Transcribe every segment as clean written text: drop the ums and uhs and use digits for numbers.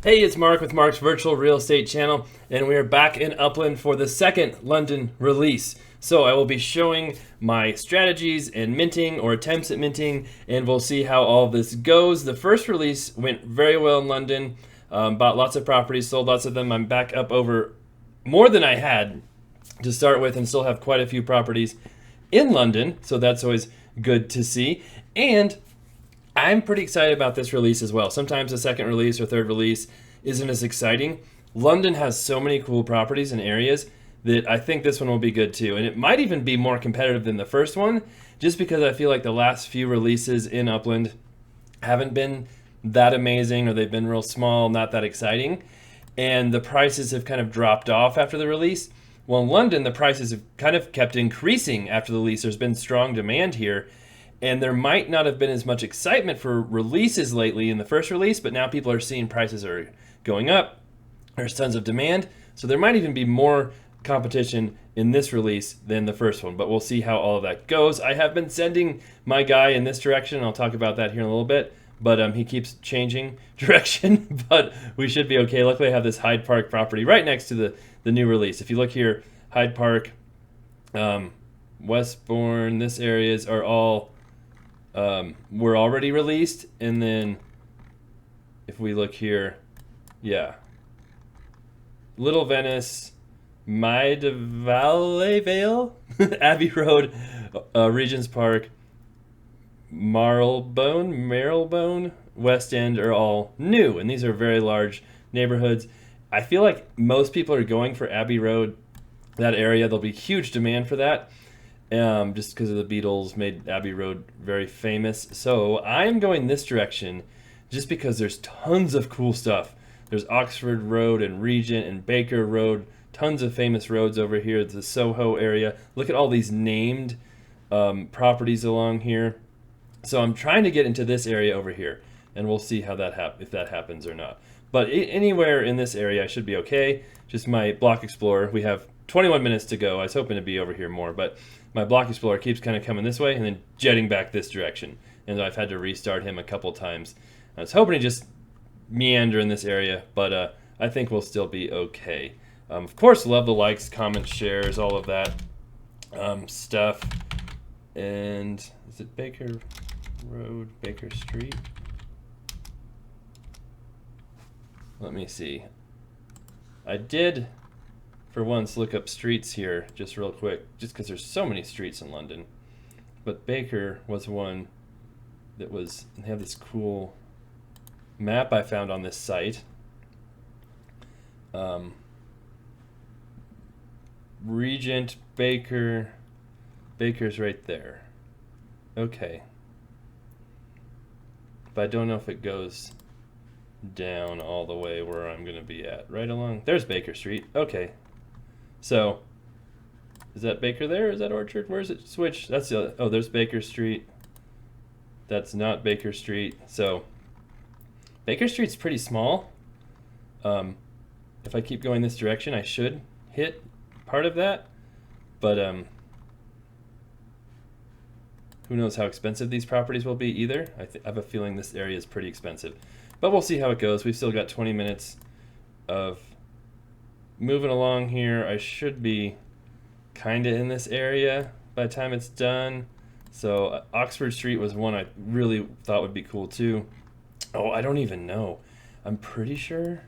Hey, it's Mark with Mark's Virtual Real Estate Channel, and we are back in Upland for the second London release. So I will be showing my strategies and minting or attempts at minting, and we'll see how all this goes. The first release went very well in London, bought lots of properties, sold lots of them. I'm back up over more than I had to start with and still have quite a few properties in London, so that's always good to see. And I'm pretty excited about this release as well. Sometimes the second release or third release isn't as exciting. London has so many cool properties and areas that I think this one will be good too. And it might even be more competitive than the first one, just because I feel like the last few releases in Upland haven't been that amazing, or they've been real small, not that exciting. And the prices have kind of dropped off after the release. Well, in London, the prices have kind of kept increasing after the release. There's been strong demand here. And there might not have been as much excitement for releases lately in the first release, but now people are seeing prices are going up. There's tons of demand. So there might even be more competition in this release than the first one, but we'll see how all of that goes. I have been sending my guy in this direction. I'll talk about that here in a little bit, but he keeps changing direction, but we should be okay. Luckily, I have this Hyde Park property right next to the new release. If you look here, Hyde Park, Westbourne, this areas are all were already released. And then if we look here, yeah, Little Venice, Maida Vale, Abbey Road, Regent's Park, Marylebone, West End are all new, and these are very large neighborhoods. I feel like most people are going for Abbey Road, that area. There'll be huge demand for that. Just because of the Beatles made Abbey Road very famous. So I'm going this direction just because there's tons of cool stuff. There's Oxford Road and Regent and Baker Road, tons of famous roads over here. The Soho area. Look at all these named properties along here. So I'm trying to get into this area over here, and we'll see how if that happens or not. But anywhere in this area I should be okay. Just my Block Explorer. We have 21 minutes to go. I was hoping to be over here more, but my Block Explorer keeps kind of coming this way and then jetting back this direction. And I've had to restart him a couple times. I was hoping to just meander in this area, but I think we'll still be okay. Of course, love the likes, comments, shares, all of that stuff. And is it Baker Road, Baker Street? Let me see. I did, for once, look up streets here just real quick, just because there's so many streets in London. But Baker was one that was, they have this cool map I found on this site. Regent, Baker's right there. Okay. But I don't know if it goes down all the way where I'm going to be at. Right along, there's Baker Street. Okay. So, is that Baker there? Is that Orchard? Where is it switch? That's the other. Oh, there's Baker Street. That's not Baker Street. So, Baker Street's pretty small. If I keep going this direction, I should hit part of that. But who knows how expensive these properties will be either. I have a feeling this area is pretty expensive. But we'll see how it goes. We've still got 20 minutes of moving along here. I should be kind of in this area by the time it's done. So Oxford Street was one I really thought would be cool too. Oh, I don't even know. I'm pretty sure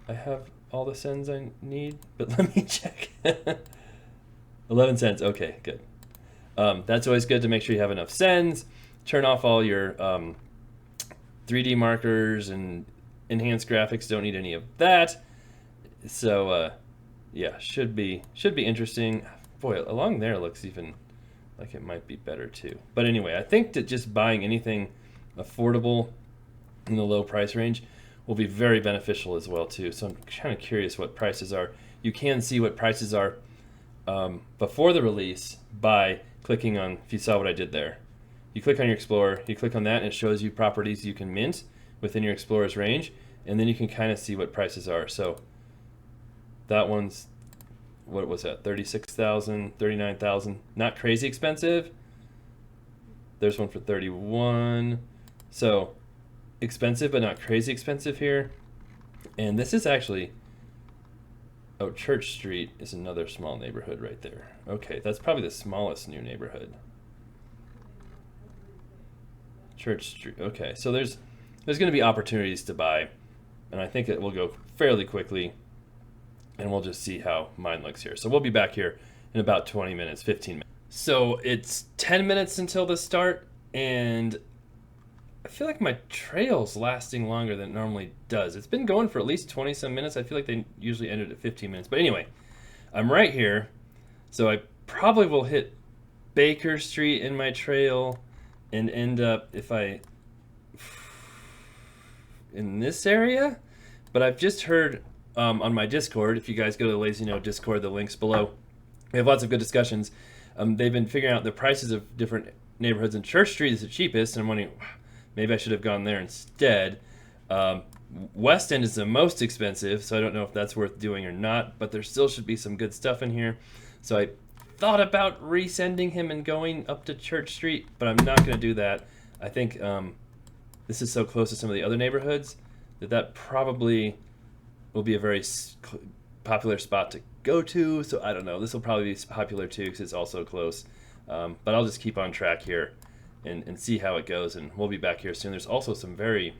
I have all the cents I need, but let me check. 11 cents. Okay, good. That's always good to make sure you have enough cents. Turn off all your 3D markers and enhanced graphics. Don't need any of that. So yeah, should be interesting. Boy, along there looks even like it might be better too. But anyway, I think that just buying anything affordable in the low price range will be very beneficial as well too. So I'm kind of curious what prices are. You can see what prices are before the release by clicking on, if you saw what I did there. You click on your Explorer, you click on that, and it shows you properties you can mint within your Explorer's range, and then you can kind of see what prices are. So that one's, what was that, 36,000, 39,000, not crazy expensive. There's one for 31. So expensive, but not crazy expensive here. And this is actually, oh, Church Street is another small neighborhood right there. Okay, that's probably the smallest new neighborhood. Church Street. Okay, so there's going to be opportunities to buy, and I think it will go fairly quickly, and we'll just see how mine looks here. So we'll be back here in about 20 minutes, 15 minutes. So it's 10 minutes until the start, and I feel like my trail's lasting longer than it normally does. It's been going for at least 20 some minutes. I feel like they usually ended at 15 minutes. But anyway, I'm right here, so I probably will hit Baker Street in my trail and end up, if I, in this area. But I've just heard on my Discord, if you guys go to the Lazy Note Discord, the link's below. We have lots of good discussions. They've been figuring out the prices of different neighborhoods, and Church Street is the cheapest, and I'm wondering, maybe I should have gone there instead. West End is the most expensive, so I don't know if that's worth doing or not, but there still should be some good stuff in here. So I thought about resending him and going up to Church Street, but I'm not going to do that. I think this is so close to some of the other neighborhoods that probably will be a very popular spot to go to. So I don't know. This will probably be popular too because it's also close. But I'll just keep on track here and see how it goes, and we'll be back here soon. There's also some very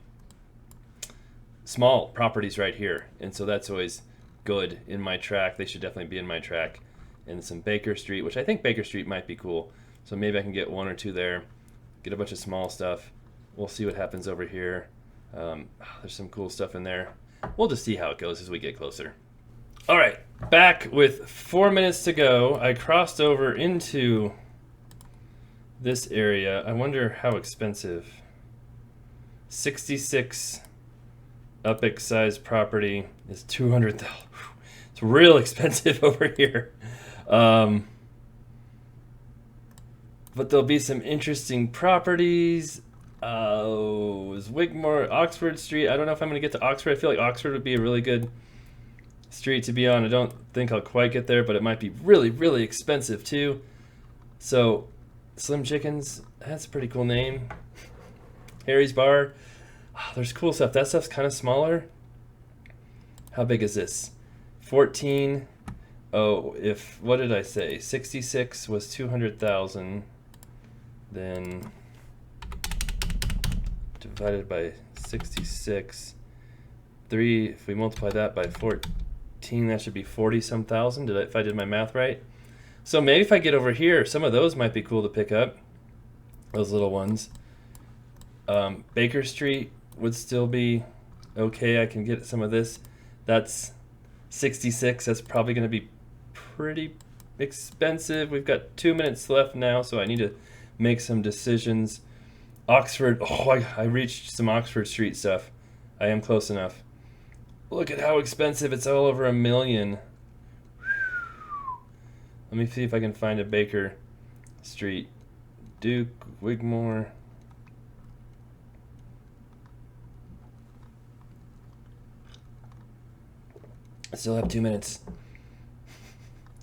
small properties right here, and so that's always good in my track. They should definitely be in my track. And some Baker Street, which I think Baker Street might be cool. So maybe I can get one or two there, get a bunch of small stuff. We'll see what happens over here. There's some cool stuff in there. We'll just see how it goes as we get closer. All right, back with 4 minutes to go. I crossed over into this area. I wonder how expensive. 66 Epic size property is $200,000. It's real expensive over here. But there'll be some interesting properties. Is Wigmore, Oxford Street. I don't know if I'm going to get to Oxford. I feel like Oxford would be a really good street to be on. I don't think I'll quite get there, but it might be really, really expensive too. So, Slim Chickens, that's a pretty cool name. Harry's Bar. Oh, there's cool stuff. That stuff's kind of smaller. How big is this? 14. Oh, if, what did I say? 66 was 200,000. Then divided by 66. 3, if we multiply that by 14, that should be 40-some thousand. If I did my math right? So maybe if I get over here, some of those might be cool to pick up. Those little ones. Baker Street would still be okay. I can get some of this. That's 66. That's probably going to be pretty expensive. We've got 2 minutes left now, so I need to make some decisions. Oxford. Oh, I reached some Oxford Street stuff. I am close enough. Look at how expensive. It's all over $1 million. Let me see if I can find a Baker Street. Duke, Wigmore. I still have 2 minutes.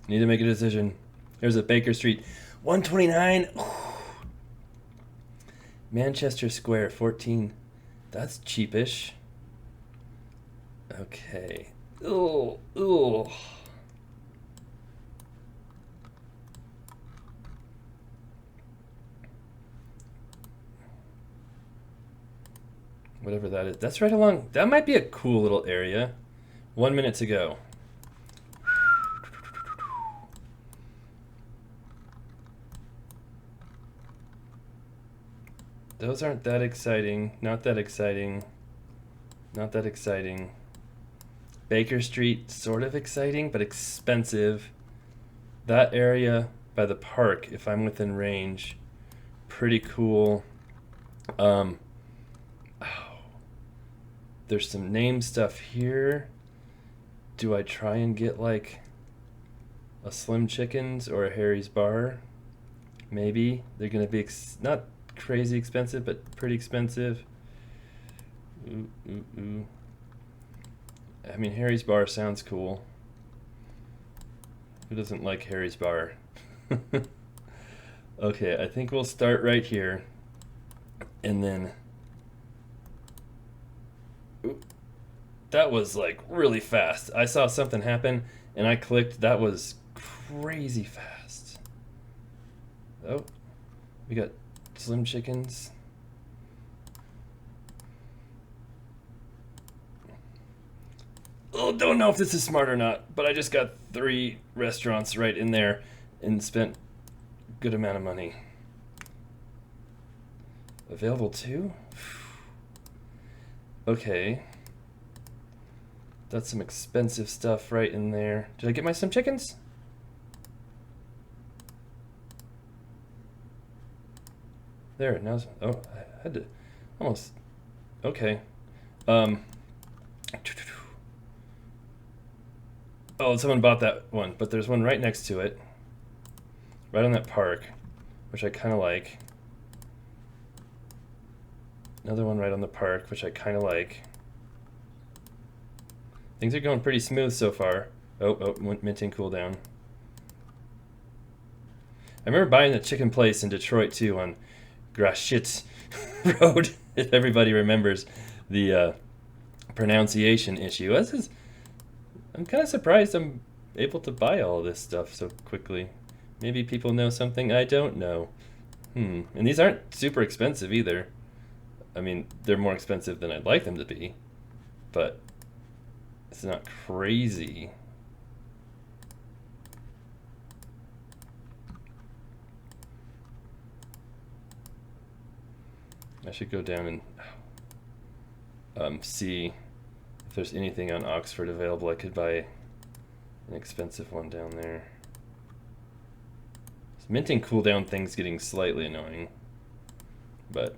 Need to make a decision. There's a Baker Street. 129. Manchester Square, 14. That's cheapish. Okay. Ooh, ooh. Whatever that is. That's right along. That might be a cool little area. 1 minute to go. Those aren't that exciting. Not that exciting. Not that exciting. Baker Street, sort of exciting, but expensive. That area by the park, if I'm within range, pretty cool. Oh, there's some name stuff here. Do I try and get like a Slim Chickens or a Harry's Bar? Maybe. They're going to be not crazy expensive, but pretty expensive. Ooh, ooh, ooh. I mean, Harry's Bar sounds cool. Who doesn't like Harry's Bar? Okay, I think we'll start right here. And then That was like really fast. I saw something happen and I clicked. That was crazy fast. Oh, we got Slim Chickens. Oh, don't know if this is smart or not, but I just got 3 restaurants right in there and spent a good amount of money. Available too? Okay. That's some expensive stuff right in there. Did I get my Slim Chickens? There, now. Oh, I had to almost. Okay. Oh, someone bought that one, but there's one right next to it. Right on that park, which I kind of like. Another one right on the park, which I kind of like. Things are going pretty smooth so far. Oh, minting cooldown. I remember buying the chicken place in Detroit too on Grashit Road, if everybody remembers the pronunciation issue. I'm kind of surprised I'm able to buy all of this stuff so quickly. Maybe people know something I don't know. And these aren't super expensive either. I mean, they're more expensive than I'd like them to be, but it's not crazy. I should go down and see if there's anything on Oxford available. I could buy an expensive one down there. This minting cooldown thing's getting slightly annoying, but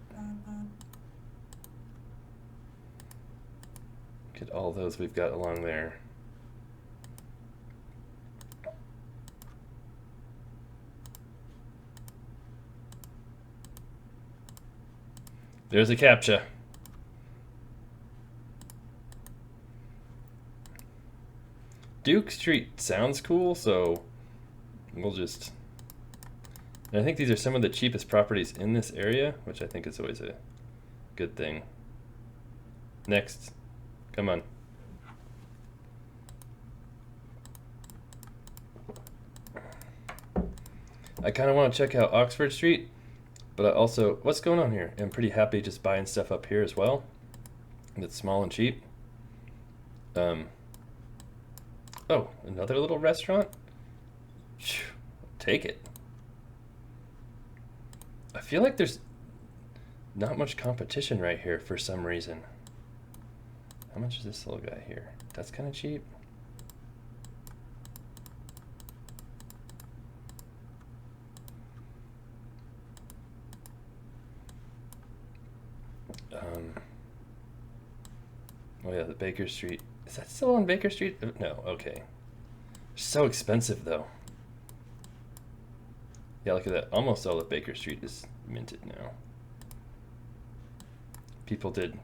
look at all those we've got along there. There's a CAPTCHA. Duke Street sounds cool, so we'll just... And I think these are some of the cheapest properties in this area, which I think is always a good thing. Next. Come on. I kind of want to check out Oxford Street, but I also... What's going on here? I'm pretty happy just buying stuff up here as well. That's small and cheap. Oh, another little restaurant? Take it. I feel like there's not much competition right here for some reason. How much is this little guy here? That's kind of cheap. Oh yeah, the Baker Street. Is that still on Baker Street? No, okay. So expensive though. Yeah, look at that. Almost all of Baker Street is minted now. People did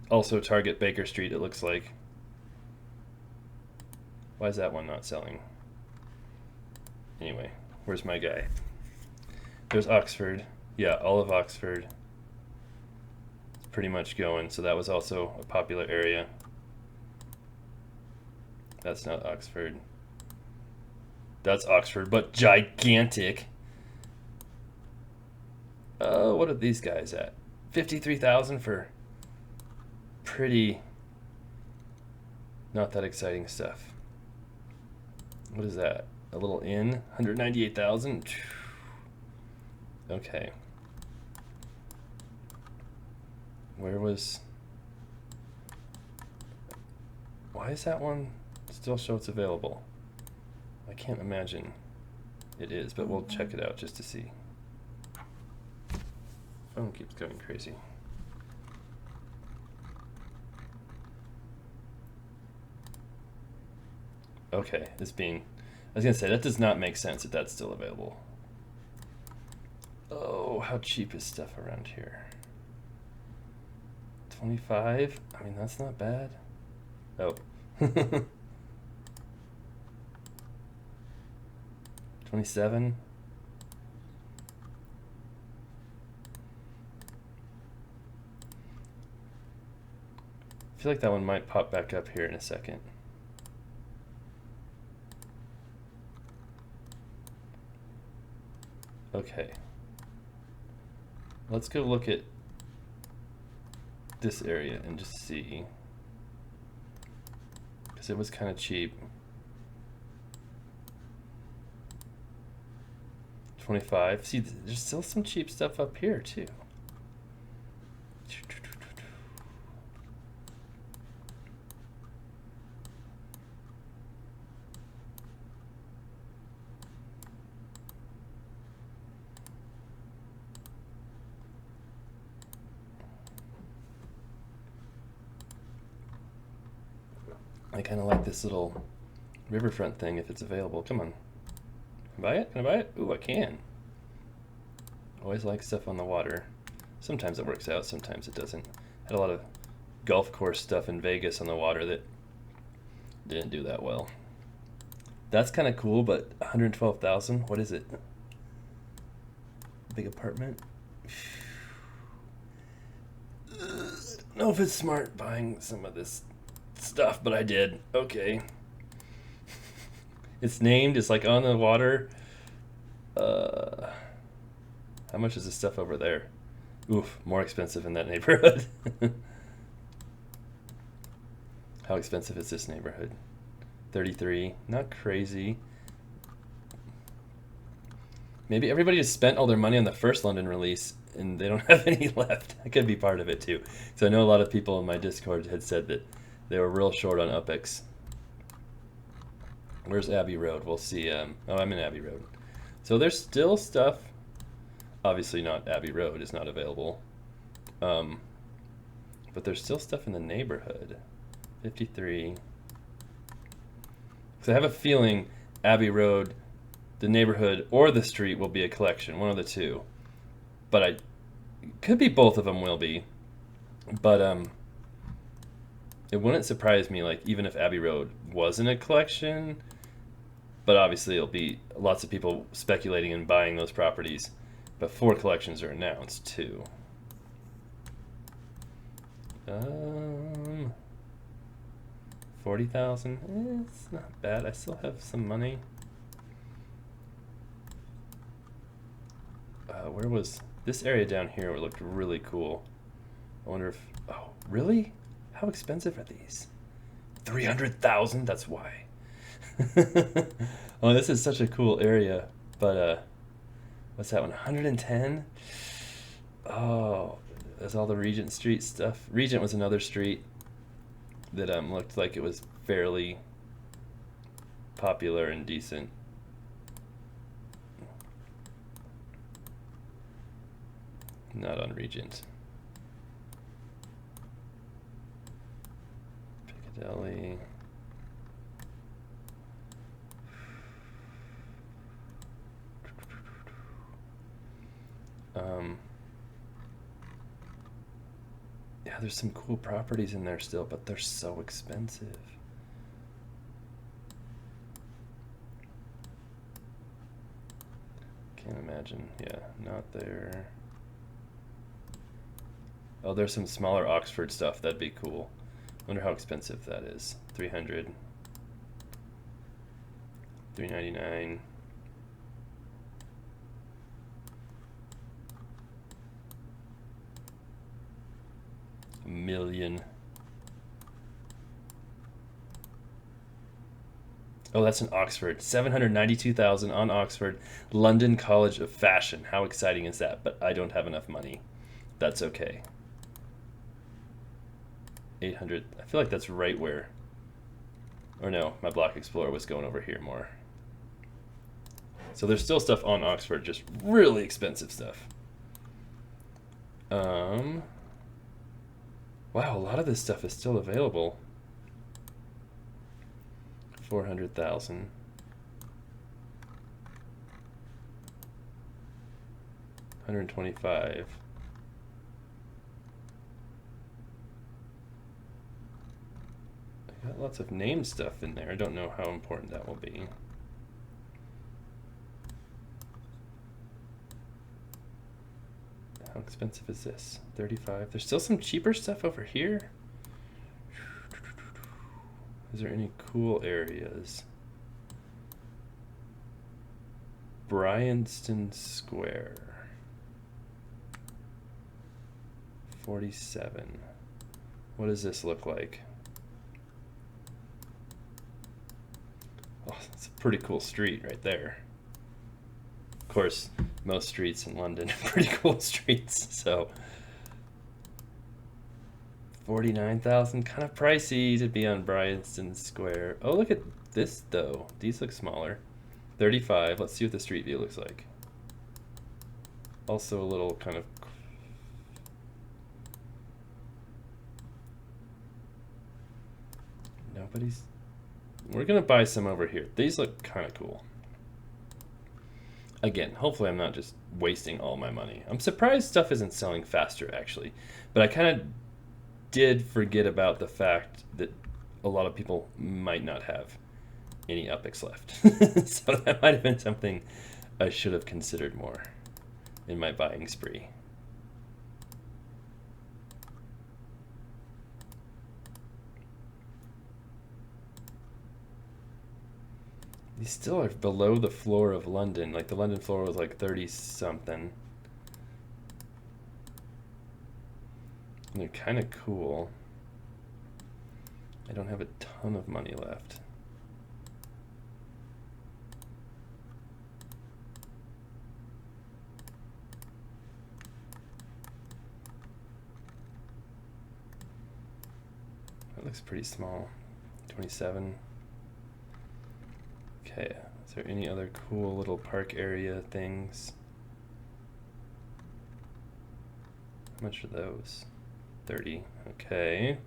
also target Baker Street, it looks like. Why is that one not selling? Anyway, where's my guy? There's Oxford. Yeah, all of Oxford. It's pretty much going, so that was also a popular area. That's not Oxford. That's Oxford, but gigantic. What are these guys at? 53,000 for pretty not that exciting stuff. What is that? A little inn? 198,000? Okay. Where was... Why is that one still show it's available? I can't imagine it is, but we'll check it out just to see. Phone keeps going crazy. Okay, it's being... I was gonna say, that does not make sense if that's still available. Oh, how cheap is stuff around here? 25? I mean, that's not bad. Oh. 27? feel like that one might pop back up here in a second. Okay. Let's go look at this area and just see. Because it was kind of cheap. 25. See, there's still some cheap stuff up here too. I kind of like this little riverfront thing if it's available. Come on. Can I buy it? Can I buy it? Ooh, I can. Always like stuff on the water. Sometimes it works out, sometimes it doesn't. Had a lot of golf course stuff in Vegas on the water that didn't do that well. That's kind of cool, but 112,000, what is it? Big apartment? I don't know if it's smart buying some of this stuff, but I did. Okay. It's named, it's like on the water. How much is this stuff over there? Oof, more expensive in that neighborhood. How expensive is this neighborhood? 33, not crazy. Maybe everybody just spent all their money on the first London release and they don't have any left. That could be part of it too. So I know a lot of people in my Discord had said that they were real short on UpX. Where's Abbey Road? We'll see. Oh, I'm in Abbey Road. So there's still stuff. Obviously not Abbey Road is not available. But there's still stuff in the neighborhood. 53. So I have a feeling Abbey Road, the neighborhood, or the street will be a collection. One of the two. But could be both of them will be. But it wouldn't surprise me, like, even if Abbey Road wasn't a collection. But obviously it'll be lots of people speculating and buying those properties. But 4 collections are announced too. 40,000. It's not bad. I still have some money. Where was this area down here? It looked really cool. I wonder if. Oh, really? How expensive are these? 300,000. That's why. Well, this is such a cool area, but what's that one? 110. Oh, there's all the Regent Street stuff. Regent was another street that looked like it was fairly popular and decent. Not on Regent. Piccadilly. Yeah, there's some cool properties in there still, but they're so expensive. Can't imagine. Yeah, not there. Oh, there's some smaller Oxford stuff. That'd be cool. Wonder how expensive that is. 300. 399. $1 million. Oh, that's in Oxford. 792,000 on Oxford. London College of Fashion. How exciting is that? But I don't have enough money. That's okay. 800. I feel like that's right where. Or no, my Block Explorer was going over here more. So there's still stuff on Oxford, just really expensive stuff. Wow, a lot of this stuff is still available. 400,000. 125. I got lots of name stuff in there. I don't know how important that will be. How expensive is this? 35. There's still some cheaper stuff over here. Is there any cool areas? Bryanston Square. 47. What does this look like? Oh, it's a pretty cool street right there. Of course, most streets in London are pretty cool streets, so 49,000, kind of pricey to be on Bryanston Square. Oh, look at this though. These look smaller. 35. Let's see what the street view looks like. Also a little kind of nobody's. We're gonna buy some over here. These look kind of cool. Again, hopefully I'm not just wasting all my money. I'm surprised stuff isn't selling faster actually, but I kind of did forget about the fact that a lot of people might not have any UPX left. So that might have been something I should have considered more in my buying spree. These still are below the floor of London. Like the London floor was like 30 something. And they're kind of cool. I don't have a ton of money left. That looks pretty small. 27. Okay, is there any other cool little park area things? How much are those? 30. Okay.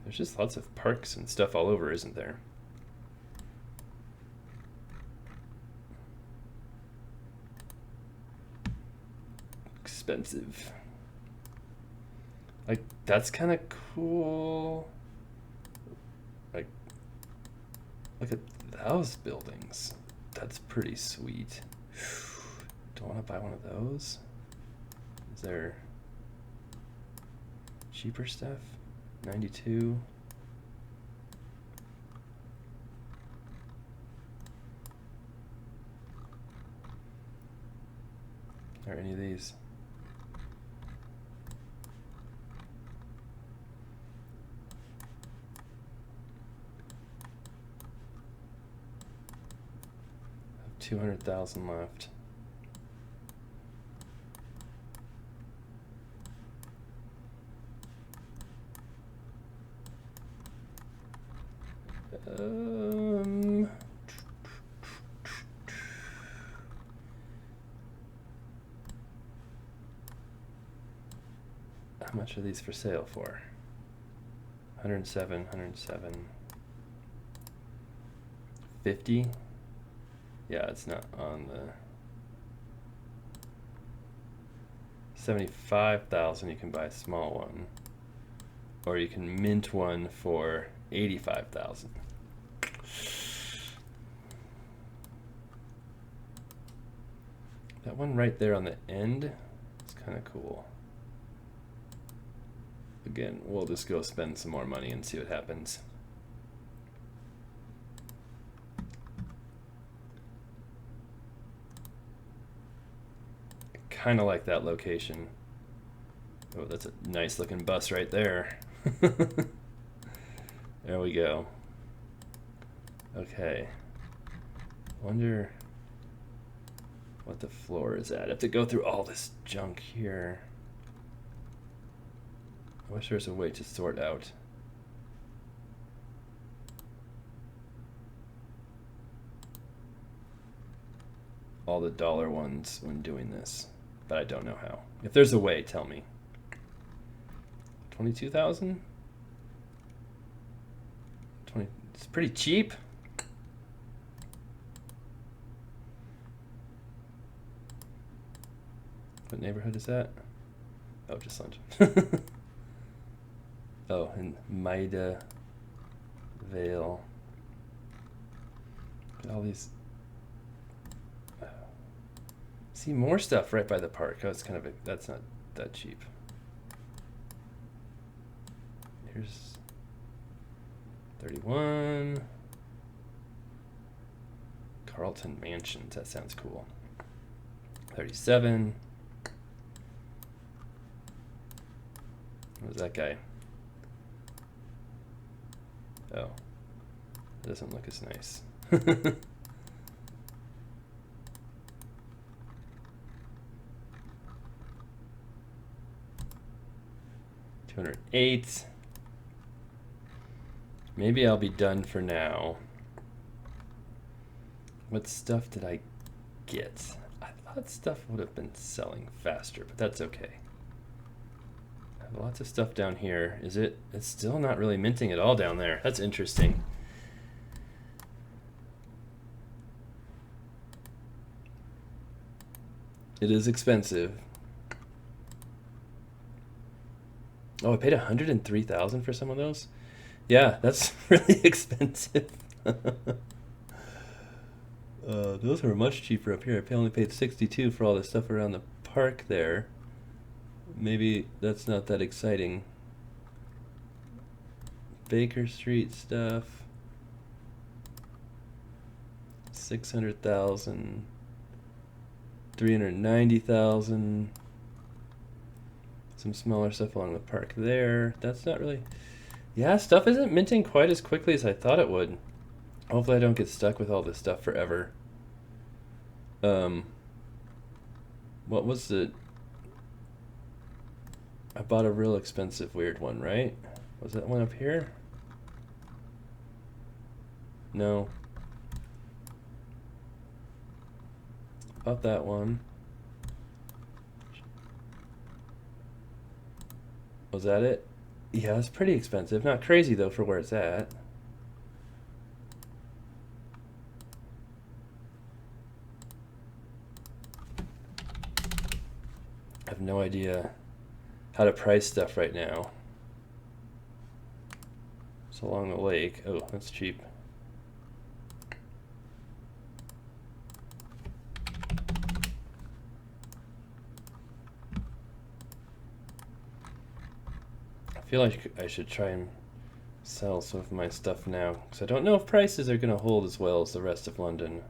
There's just lots of parks and stuff all over, isn't there? Expensive. Like, that's kind of cool. Like, look at those buildings. That's pretty sweet. Don't want to buy one of those. Is there cheaper stuff? 92. Are any of these? I have 200,000 left. How much are these for sale for? 107, 107. 50? Yeah, it's not on the 75,000. You can buy a small one, or you can mint one for 85,000. That one right there on the end is kind of cool. Again, we'll just go spend some more money and see what happens. I kind of like that location. Oh, that's a nice looking bus right there. There we go. Okay. Wonder what the floor is at. I have to go through all this junk here. I wish there was a way to sort out. All the dollar ones when doing this, but I don't know how. If there's a way, tell me. 22,000? 20. It's pretty cheap. What neighborhood is that? Oh, just London. Oh, in Maida Vale. All these. See more stuff right by the park. Oh, it's kind of that's not that cheap. Here's 31. Carlton Mansions. That sounds cool. 37. What's that guy? Oh, it doesn't look as nice. 208. Maybe I'll be done for now. What stuff did I get? I thought stuff would have been selling faster, but that's okay. I have lots of stuff down here. Is it? It's still not really minting at all down there. That's interesting. It is expensive. Oh, I paid $103,000 for some of those. Yeah, that's really expensive. Those were much cheaper up here. I only paid $62 for all the stuff around the park there. Maybe that's not that exciting. Baker Street stuff. 600,000. 390,000. Some smaller stuff along the park there. That's not really. Yeah, stuff isn't minting quite as quickly as I thought it would. Hopefully I don't get stuck with all this stuff forever. What was it? I bought a real expensive weird one, right? Was that one up here? No. Bought that one. Was that it? Yeah, it's pretty expensive. Not crazy though for where it's at. I have no idea how to price stuff right now. It's along the lake. Oh, that's cheap. I feel like I should try and sell some of my stuff now, because I don't know if prices are going to hold as well as the rest of London.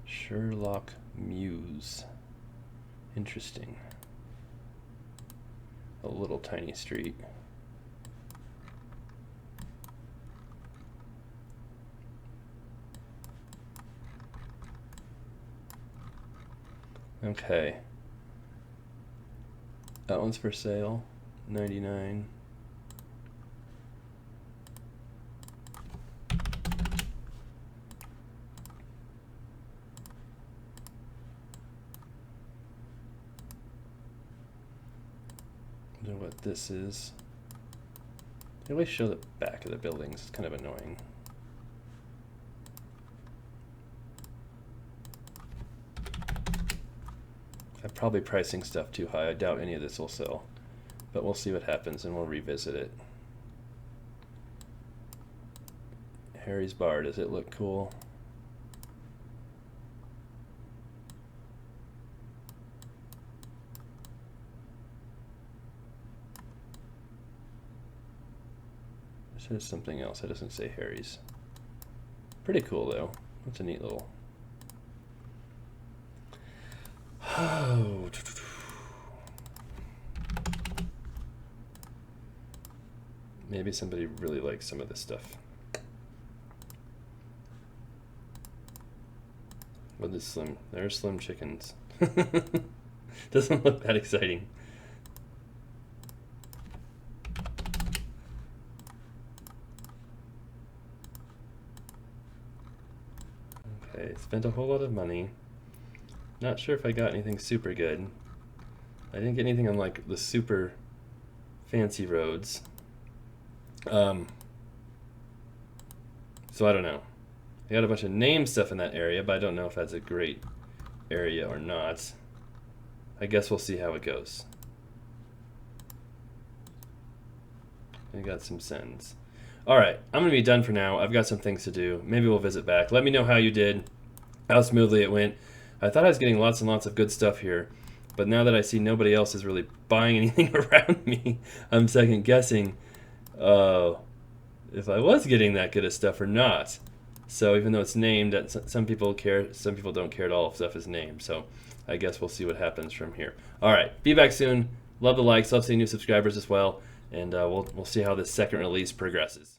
Sherlock Muse. Interesting. A little tiny street. Okay. That one's for sale. 99. I don't know what this is. They always show the back of the buildings. It's kind of annoying. I'm probably pricing stuff too high. I doubt any of this will sell, but we'll see what happens and we'll revisit it. Harry's Bar, does it look cool? This is something else. It doesn't say Harry's. Pretty cool though. That's a neat little. Oh. Maybe somebody really likes some of this stuff. What is Slim? There are Slim Chickens. Doesn't look that exciting. Okay, spent a whole lot of money. Not sure if I got anything super good. I didn't get anything on like the super fancy roads. So I don't know. I got a bunch of name stuff in that area, but I don't know if that's a great area or not. I guess we'll see how it goes. I got some sends. All right, I'm gonna be done for now. I've got some things to do. Maybe we'll visit back. Let me know how you did, how smoothly it went. I thought I was getting lots and lots of good stuff here, but now that I see nobody else is really buying anything around me, I'm second guessing if I was getting that good of stuff or not. So even though it's named, some people care, some people don't care at all if stuff is named. So I guess we'll see what happens from here. All right, be back soon. Love the likes, love seeing new subscribers as well, and we'll see how this second release progresses.